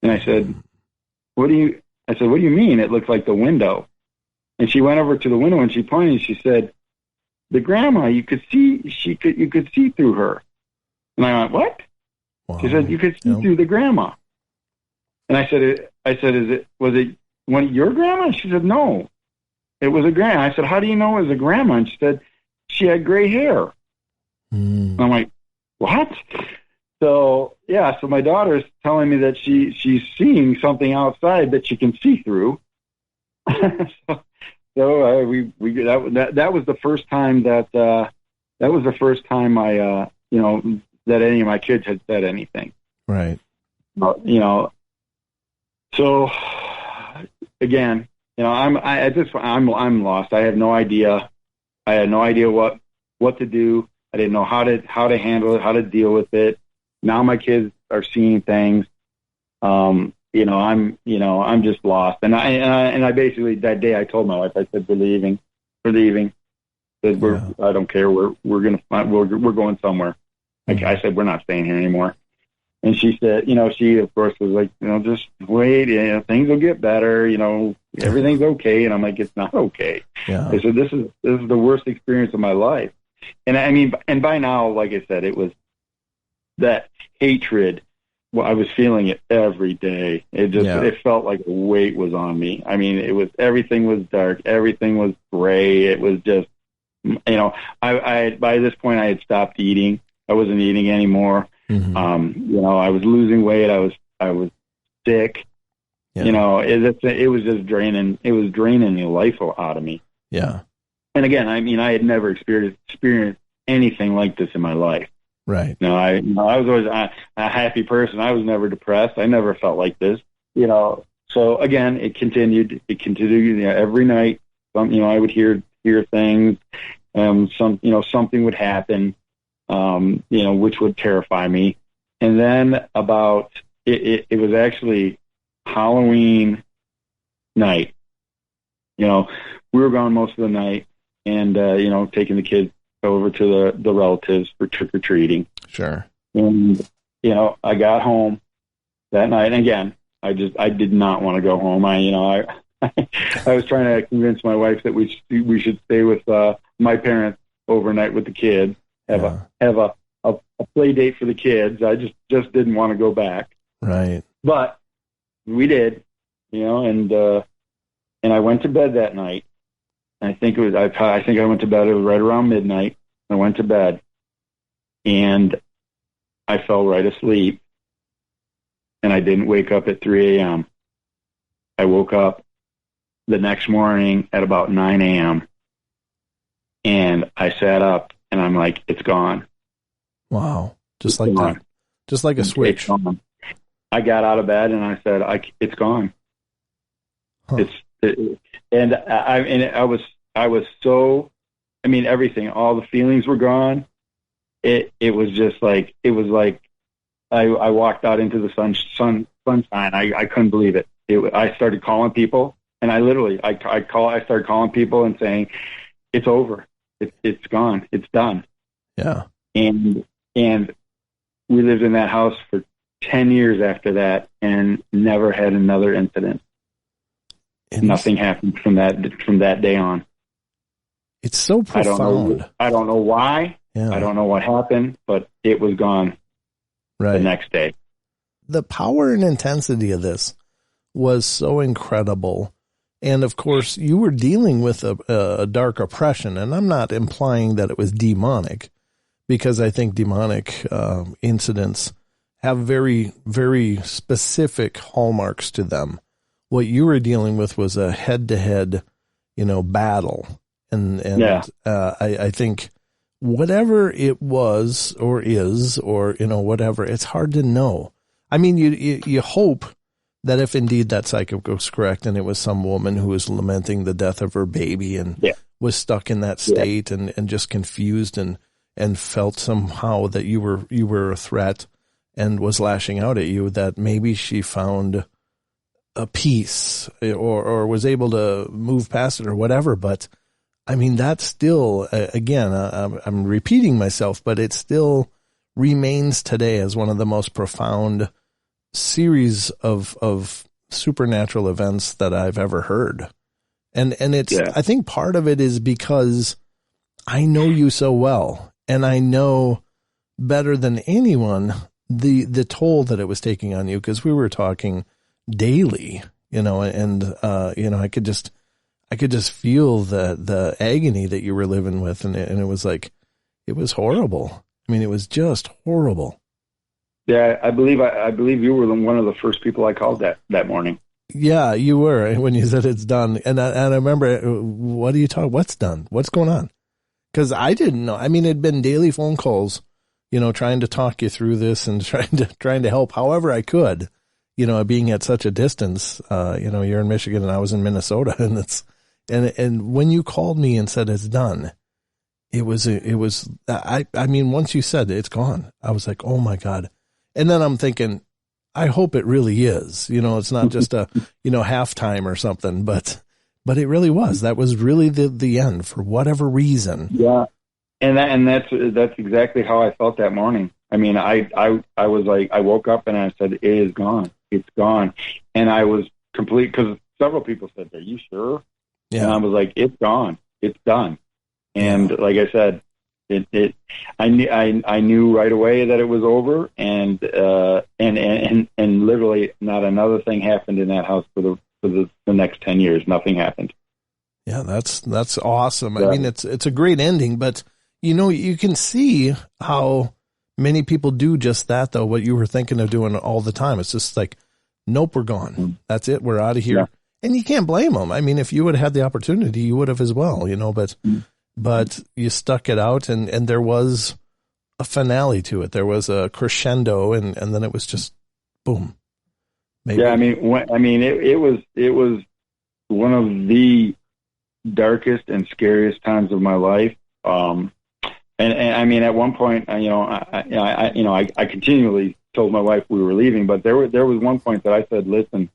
And I said, what do you mean it looked like the window? And she went over to the window and she pointed and she said, "The Grandma, you could see through her." And I went, "What?" Wow. She said, "You could see through the Grandma." And I said, was it one of your grandma? She said, "No, it was a grandma." I said, "How do you know it was a grandma?" And she said, "She had gray hair." And I'm like, "What?" So my daughter's telling me that she's seeing something outside that she can see through. That was the first time that that any of my kids had said anything. Right. So again, I'm lost. I have no idea. I had no idea what to do. I didn't know how to handle it, how to deal with it. Now my kids are seeing things. I'm just lost. And I basically, that day I told my wife, I said, we're leaving. I don't care. We're going somewhere. I said, we're not staying here anymore. And she said, she of course was like, just wait, things will get better, everything's okay. And I'm like, it's not okay. Yeah. I said, this is the worst experience of my life. And I mean, and by now, like I said, it was that hatred. Well, I was feeling it every day. It felt like a weight was on me. I mean, everything was dark. Everything was gray. It was just, I by this point I had stopped eating. I wasn't eating anymore. Mm-hmm. I was losing weight. I was sick. Yeah. It was just draining. It was draining the life out of me. Yeah. And again, I mean, I had never experienced anything like this in my life. Right. I was always a happy person. I was never depressed. I never felt like this. So again, it continued. Every night. I would hear things. Something would happen. Which would terrify me. And then it was actually Halloween night. We were gone most of the night, and taking the kids over to the relatives for trick-or-treating. Sure. And I got home that night, and again, I did not want to go home. I was trying to convince my wife that we should stay with my parents overnight with the kids, have a play date for the kids. I just didn't want to go back. Right. But we did, and I went to bed that night. I think I went to bed. It was right around midnight. I went to bed, and I fell right asleep, and I didn't wake up at 3 a.m. I woke up the next morning at about 9 a.m., and I sat up, and I'm like, it's gone. Wow. Just like that. Just like a switch. It's gone. I got out of bed, and I said, it's gone. Huh. I was so, I mean, everything, all the feelings were gone. It was just like, I walked out into the sunshine. I couldn't believe it. I started calling people, and I started calling people and saying, it's over. It's gone. It's done. Yeah. And we lived in that house for 10 years after that and never had another incident. Nothing happened from that day on. It's so profound. I don't know why. Yeah. I don't know what happened, but it was gone the next day. The power and intensity of this was so incredible. And of course, you were dealing with a dark oppression, and I'm not implying that it was demonic, because I think demonic incidents have very, very specific hallmarks to them. What you were dealing with was a head-to-head, battle. And I think whatever it was or is, or, whatever, it's hard to know. I mean, you hope that if indeed that psychic was correct and it was some woman who was lamenting the death of her baby and was stuck in that state and just confused and felt somehow that you were a threat and was lashing out at you, that maybe she found a peace or was able to move past it or whatever. But I mean, that's still, again, I'm repeating myself, but it still remains today as one of the most profound series of supernatural events that I've ever heard. And it's, I think part of it is because I know you so well, and I know better than anyone the toll that it was taking on you, because we were talking daily, and I could just feel the agony that you were living with, and it was like, it was horrible. I mean, it was just horrible. Yeah, I believe you were one of the first people I called that morning. Yeah, you were, when you said it's done. And I remember, what are you talking? What's done? What's going on? Because I didn't know. I mean, it'd been daily phone calls, trying to talk you through this and trying to help however I could, being at such a distance. You're in Michigan and I was in Minnesota, and when you called me and said it's done, it was I mean, once you said it's gone, I was like, oh my God. And then I'm thinking, I hope it really is, it's not just a, halftime or something, but it really was. That was really the end for whatever reason. Yeah. And that's exactly how I felt that morning. I mean, I was like, I woke up and I said, it is gone. It's gone. And I was complete, because several people said, are you sure? Yeah. And I was like, it's gone. It's done. And like I said, I knew right away that it was over, and literally not another thing happened in that house for the next 10 years. Nothing happened. Yeah, that's awesome. Yeah. I mean, it's a great ending, but you can see how many people do just that, though, what you were thinking of doing all the time. It's just like, nope, we're gone. Mm-hmm. That's it. We're out of here. Yeah. And you can't blame them. I mean, if you would have had the opportunity, you would have as well, but you stuck it out, and there was a finale to it. There was a crescendo, and then it was just boom. Maybe. Yeah. I mean, it was one of the darkest and scariest times of my life. And I mean, at one point, I continually told my wife we were leaving, but there was one point that I said, listen,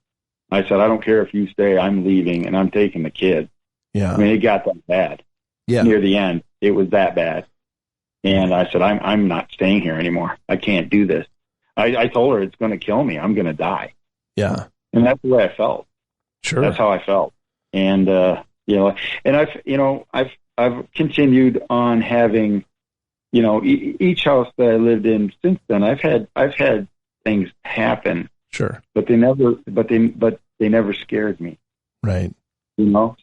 I don't care if you stay, I'm leaving, and I'm taking the kid. Yeah. I mean, it got that bad. Yeah. Near the end, it was that bad. And I said, I'm not staying here anymore. I can't do this. I told her it's going to kill me. I'm going to die. Yeah. And that's the way I felt. Sure. That's how I felt. And, and I've continued on having, each house that I lived in since then, I've had things happen. Sure. But they never scared me. Right.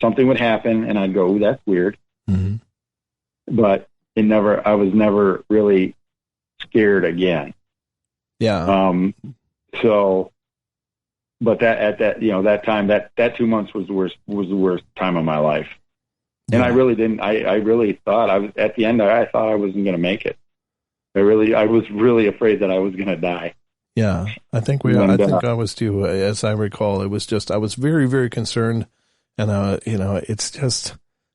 Something would happen and I'd go, ooh, that's weird. Mm-hmm. But I was never really scared again. Yeah. But that time, that 2 months was the worst time of my life. And yeah. I really thought at the end, I thought I wasn't going to make it. I was really afraid that I was going to die. Yeah. I think I was too, as I recall. It was just, I was very, very concerned. And, it's just,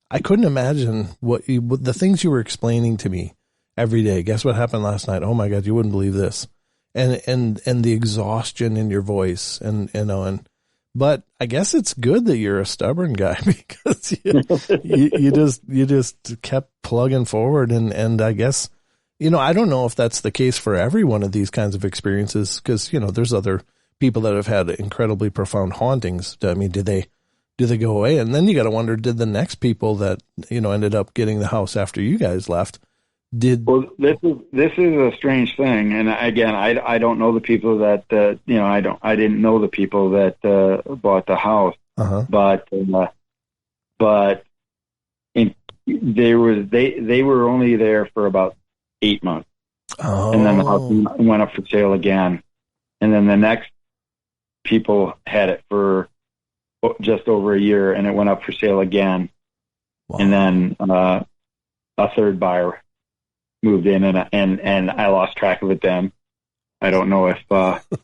I couldn't imagine what the things you were explaining to me every day. Guess what happened last night? Oh my God, you wouldn't believe this. And the exhaustion in your voice but I guess it's good that you're a stubborn guy, because you just kept plugging forward. And I guess, I don't know if that's the case for every one of these kinds of experiences, because, there's other people that have had incredibly profound hauntings. I mean, do they go away? And then you got to wonder, did the next people that, ended up getting the house after you guys left, well, this is a strange thing. And again, I don't know the people that, I didn't know the people that, bought the house, but they were only there for about 8 months. Oh. And then the house went up for sale again. And then the next people had it for just over a year, and it went up for sale again. Wow. And then a third buyer moved in, and I lost track of it then. I don't know if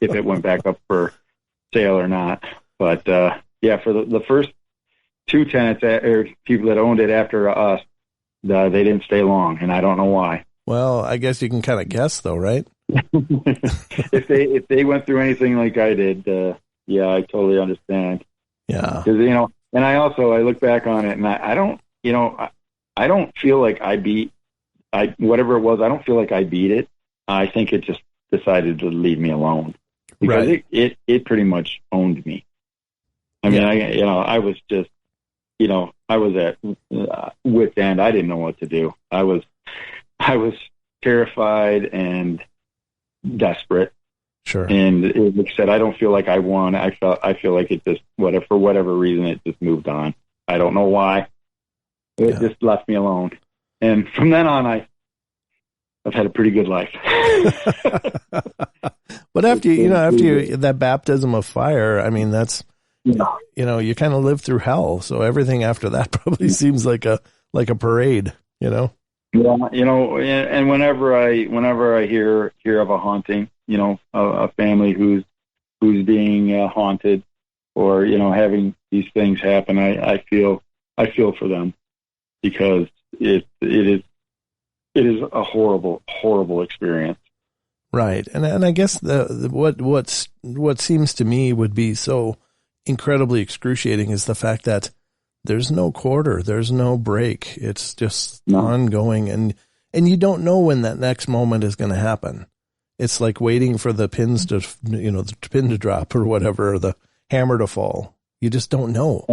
it went back up for sale or not. But for the first two tenants or people that owned it after us, they didn't stay long, and I don't know why. Well, I guess you can kind of guess, though, right? If they went through anything like I did, I totally understand. Yeah. Because, and I look back on it, and I don't feel like whatever it was, I don't feel like I beat it. I think it just decided to leave me alone, because it pretty much owned me. I mean, I was just, I was at wit's end. I didn't know what to do. I was terrified and desperate. Sure. And like I said, I don't feel like I won. I feel like it just, for whatever reason, it just moved on. I don't know why. It just left me alone. And from then on, I've had a pretty good life. But after that baptism of fire, I mean, that's, you kind of live through hell. So everything after that probably seems like a parade, Yeah, and whenever I hear of a haunting, a family who's being haunted, or having these things happen, I feel for them, because it is a horrible experience. Right, and I guess what seems to me would be so incredibly excruciating is the fact that there's no quarter, there's no break. It's just ongoing, and you don't know when that next moment is going to happen. it's like waiting for the pins to, the pin to drop or whatever, or the hammer to fall. You just don't know.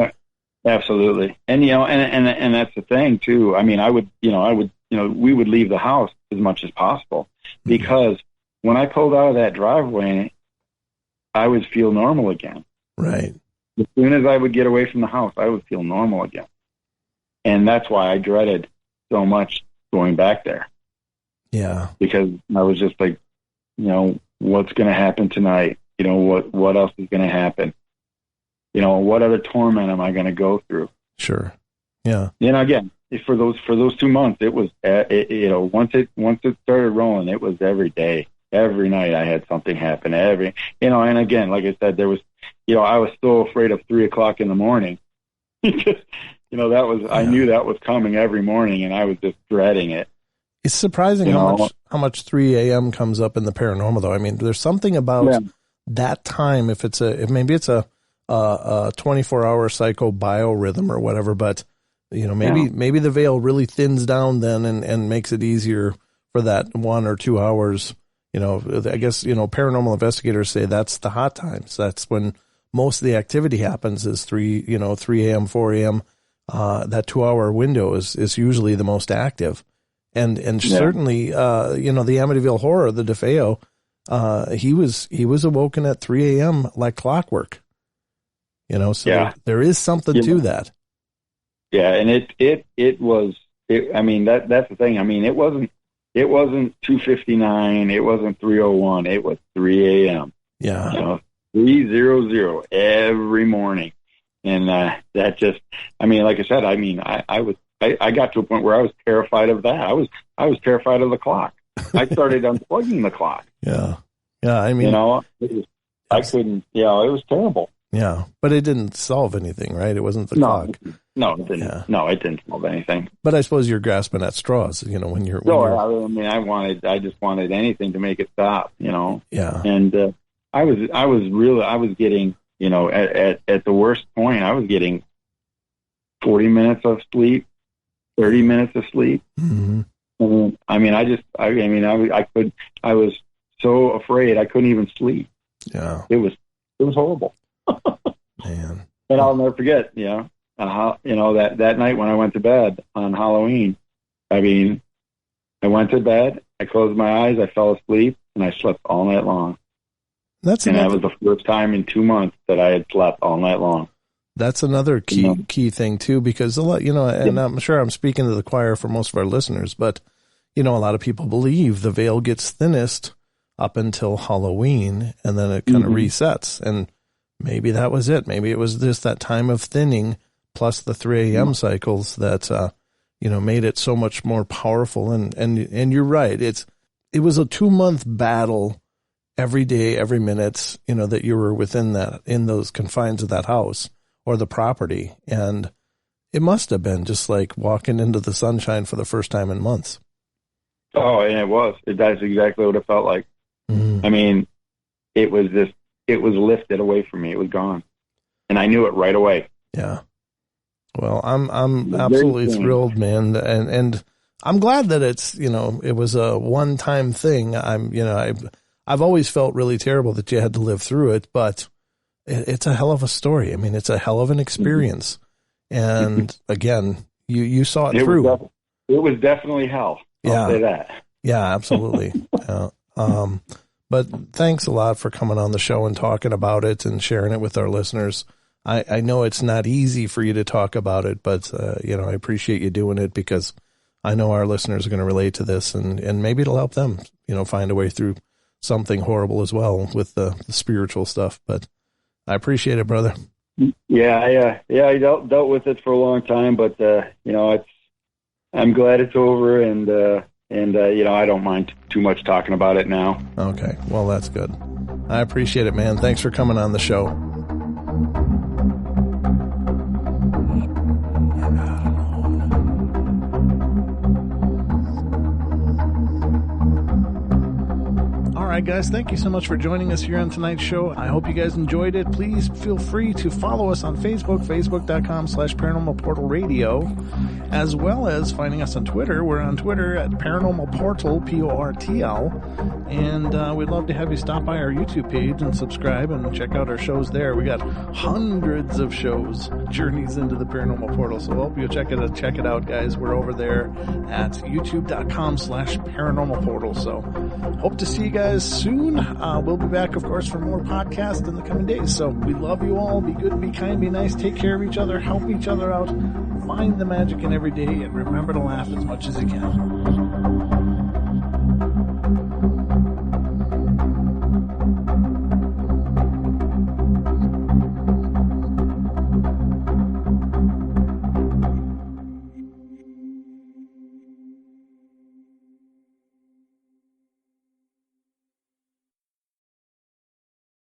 Absolutely. And, and that's the thing too. I mean, we would leave the house as much as possible, because when I pulled out of that driveway, I would feel normal again. Right. As soon as I would get away from the house, I would feel normal again. And that's why I dreaded so much going back there. Yeah. Because I was just like, what's going to happen tonight? What else is going to happen? What other torment am I going to go through? Sure. Yeah. Again, for those 2 months, it was, once it started rolling, it was every day, every night I had something happen. And again, like I said, there was, I was so afraid of 3:00 in the morning. I knew that was coming every morning, and I was just dreading it. It's surprising how much 3 a.m. comes up in the paranormal, though. I mean, there's something about that time. If maybe it's a 24-hour psycho biorhythm or whatever, but maybe the veil really thins down then and makes it easier for that 1 or 2 hours. I guess paranormal investigators say that's the hot times. That's when most of the activity happens. Is 3 a.m., 4 a.m. That 2-hour window is usually the most active. And certainly, the Amityville Horror, the DeFeo, he was awoken at 3 a.m. like clockwork. There is something to that. Yeah, and it was. I mean, that's the thing. I mean, it wasn't 2:59. It wasn't 3:01. It was 3 a.m. Yeah, 3:00 every morning, and that just. I mean, like I said, I mean, I got to a point where I was terrified of that. I was terrified of the clock. I started unplugging the clock. Yeah. I mean, I couldn't. Yeah, it was terrible. Yeah, but it didn't solve anything, right? It wasn't the clock. No, it didn't. Yeah. No, it didn't solve anything. But I suppose you're grasping at straws, when you're. I mean, I just wanted anything to make it stop, Yeah. And I was getting, at the worst point, I was getting 40 minutes of sleep, 30 minutes of sleep. Mm-hmm. And, I mean, I was so afraid I couldn't even sleep. Yeah. It was horrible. Man. And I'll never forget, that night when I went to bed on Halloween. I mean, I went to bed, I closed my eyes, I fell asleep, and I slept all night long. That was the first time in 2 months that I had slept all night long. That's another key thing too, because a lot, and I'm sure I'm speaking to the choir for most of our listeners, but a lot of people believe the veil gets thinnest up until Halloween, and then it kind of resets. And maybe that was it. Maybe it was just that time of thinning plus the 3 a.m. cycles that, made it so much more powerful. And you're right. It was a 2-month battle every day, every minute, that you were in those confines of that house or the property. And it must have been just like walking into the sunshine for the first time in months. Oh, and it was. That's exactly what it felt like. Mm-hmm. I mean, it was lifted away from me. It was gone. And I knew it right away. Yeah. Well, I'm absolutely thrilled, man. And I'm glad that it's, it was a one-time thing. I've always felt really terrible that you had to live through it, but it's a hell of a story. I mean, it's a hell of an experience. And again, you saw it through. It was definitely hell. I'll say that. Yeah, absolutely. But thanks a lot for coming on the show and talking about it and sharing it with our listeners. I know it's not easy for you to talk about it, but, I appreciate you doing it because I know our listeners are going to relate to this and maybe it'll help them, find a way through something horrible as well with the spiritual stuff. But I appreciate it, brother. Yeah. I dealt with it for a long time, but, I'm glad it's over and I don't mind too much talking about it now. Okay. Well, that's good. I appreciate it, man. Thanks for coming on the show. All right, guys, thank you so much for joining us here on tonight's show. I hope you guys enjoyed it. Please feel free to follow us on Facebook, facebook.com/Paranormal Portal Radio, as well as finding us on Twitter. We're on Twitter at Paranormal Portal, Portl, and we'd love to have you stop by our YouTube page and subscribe and check out our shows there. We got hundreds of shows, Journeys into the Paranormal Portal, so I hope you'll check it out, guys. We're over there at youtube.com/Paranormal Portal, so hope to see you guys soon. We'll be back, of course, for more podcasts in the coming days. So we love you all. Be good, be kind, be nice, take care of each other, help each other out, find the magic in every day, and remember to laugh as much as you can.